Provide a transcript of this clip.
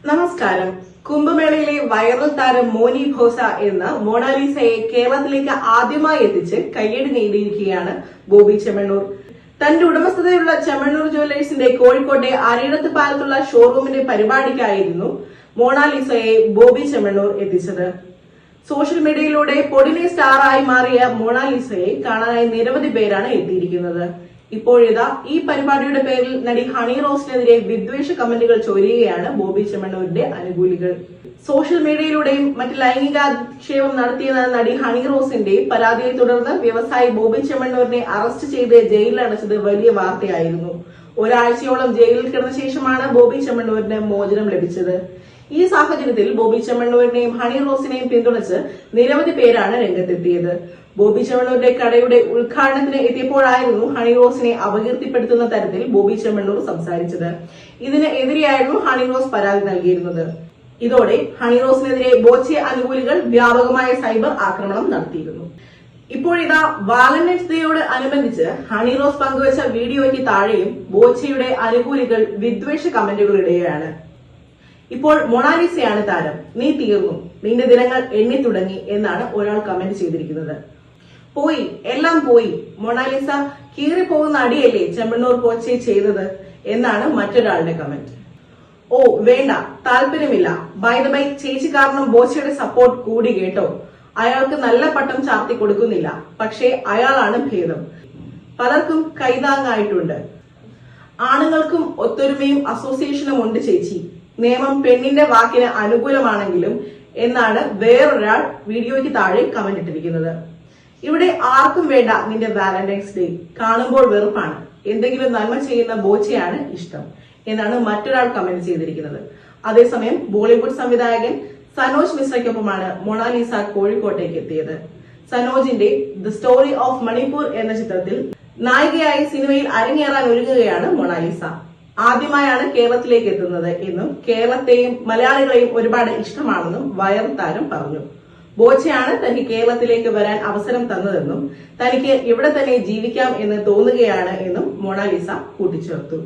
നമസ്കാരം. കുംഭമേളയിലെ വൈറൽ താരം മോനി ഘോസ എന്ന മൊണാലിസയെ കേരളത്തിലേക്ക് ആദ്യമായി എത്തിച്ച് കയ്യടി നേടിയിരിക്കുകയാണ് ബോബി ചെമ്മണ്ണൂർ. തന്റെ ഉടമസ്ഥതയുള്ള ചെമ്മണ്ണൂർ ജുവലേഴ്സിന്റെ കോഴിക്കോട്ടെ അരിയിടത്ത് പാലത്തുള്ള ഷോറൂമിന്റെ പരിപാടിക്കായിരുന്നു മൊണാലിസയെ ബോബി ചെമ്മണ്ണൂർ എത്തിച്ചത്. സോഷ്യൽ മീഡിയയിലൂടെ പൊടിനെ സ്റ്റാറായി മാറിയ മൊണാലിസയെ കാണാനായി നിരവധി പേരാണ് എത്തിയിരിക്കുന്നത്. ഇപ്പോഴിതാ ഈ പരിപാടിയുടെ പേരിൽ നടി ഹണി റോസിനെതിരെ വിദ്വേഷ കമന്റുകൾ ചൊരിയുകയാണ് ബോബി ചെമ്മണ്ണൂരിന്റെ അനുകൂലികൾ. സോഷ്യൽ മീഡിയയിലൂടെയും മറ്റ് ലൈംഗികാധിക്ഷേപം നടത്തിയെന്ന നടി ഹണി റോസിന്റെ പരാതിയെ തുടർന്ന് വ്യവസായി ബോബി ചെമ്മണ്ണൂരിനെ അറസ്റ്റ് ചെയ്ത് ജയിലിൽ അടച്ചത് വലിയ വാർത്തയായിരുന്നു. ഒരാഴ്ചയോളം ജയിലിൽ കിടന്ന ശേഷമാണ് ബോബി ചെമ്മണ്ണൂരിന് മോചനം ലഭിച്ചത്. ഈ സാഹചര്യത്തിൽ ബോബി ചെമ്മണ്ണൂരിനെയും ഹണി റോസിനെയും പിന്തുണച്ച് നിരവധി പേരാണ് രംഗത്തെത്തിയത്. ബോബി ചെമ്മണ്ണൂരിന്റെ കടയുടെ ഉദ്ഘാടനത്തിന് എത്തിയപ്പോഴായിരുന്നു ഹണി റോസിനെ അപകീർത്തിപ്പെടുത്തുന്ന തരത്തിൽ ബോബി ചെമ്മണ്ണൂർ സംസാരിച്ചത്. ഇതിന് എതിരെയായിരുന്നു ഹണി റോസ് പരാതി നൽകിയിരുന്നത്. ഇതോടെ ഹണി റോസിനെതിരെ ബോച്ചെ അനുകൂലികൾ വ്യാപകമായ സൈബർ ആക്രമണം നടത്തിയിരുന്നു. ഇപ്പോഴിതാ വാലന്റൈൻസ് ഡേയോട് അനുബന്ധിച്ച് ഹണി റോസ് പങ്കുവച്ച വീഡിയോയ്ക്ക് താഴെയും ബോച്ചയുടെ അനുകൂലികൾ വിദ്വേഷ കമന്റുകൾ ഇടുകയാണ്. ഇപ്പോൾ മൊണാലിസയാണ് താരം, നീ തീർന്നു, നിന്റെ ദിനങ്ങൾ എണ്ണി തുടങ്ങി എന്നാണ് ഒരാൾ കമന്റ് ചെയ്തിരിക്കുന്നത്. പോയി, എല്ലാം പോയി, മൊണാലിസ കീറിപ്പോകുന്ന അടിയല്ലേ ചെമ്മണ്ണൂർ ബോച്ചെ ചെയ്തത് എന്നാണ് മറ്റൊരാളുടെ കമന്റ്. ഓ വേണ്ട, താല്പര്യമില്ല, ബൈ ദ ബൈ, ചേച്ചി കാരണം ബോച്ചയുടെ സപ്പോർട്ട് കൂടി കേട്ടോ. അയാൾക്ക് നല്ല പട്ടം ചാർത്തി കൊടുക്കുന്നില്ല, പക്ഷേ അയാളാണ് ഭേദം, പലർക്കും കൈതാങ്ങായിട്ടുണ്ട്. ആണുങ്ങൾക്കും ഒത്തൊരുമയും അസോസിയേഷനും ഉണ്ട് ചേച്ചി, നിയമം പെണ്ണിന്റെ വാക്കിന് അനുകൂലമാണെങ്കിലും എന്നാണ് വേറൊരാൾ വീഡിയോയ്ക്ക് താഴെ കമന്റ് ഇട്ടിരിക്കുന്നത്. ഇവിടെ ആർക്കും വേണ്ട നിന്റെ വാലന്റൈൻസ് ഡേ, കാണുമ്പോൾ വെറുപ്പാണ്, എന്തെങ്കിലും നന്മ ചെയ്യുന്ന ബോച്ചയാണ് ഇഷ്ടം എന്നാണ് മറ്റൊരാൾ കമന്റ് ചെയ്തിരിക്കുന്നത്. അതേസമയം ബോളിവുഡ് സംവിധായകൻ സനോജ് മിശ്രയ്ക്കൊപ്പമാണ് മൊണാലിസ കോഴിക്കോട്ടേക്ക് എത്തിയത്. സനോജിന്റെ ദ സ്റ്റോറി ഓഫ് മണിപ്പൂർ എന്ന ചിത്രത്തിൽ നായികയായി സിനിമയിൽ അരങ്ങേറാൻ ഒരുങ്ങുകയാണ് മൊണാലിസ. ആദ്യമായാണ് കേരളത്തിലേക്ക് എത്തുന്നത് എന്നും കേരളത്തെയും മലയാളികളെയും ഒരുപാട് ഇഷ്ടമാണെന്നും വൈറൽ താരം പറഞ്ഞു. ബോച്ചയാണ് തനിക്ക് കേരളത്തിലേക്ക് വരാൻ അവസരം തന്നതെന്നും തനിക്ക് ഇവിടെ തന്നെ ജീവിക്കാം എന്ന് തോന്നുകയാണ് എന്നും മൊണാലിസ കൂട്ടിച്ചേർത്തു.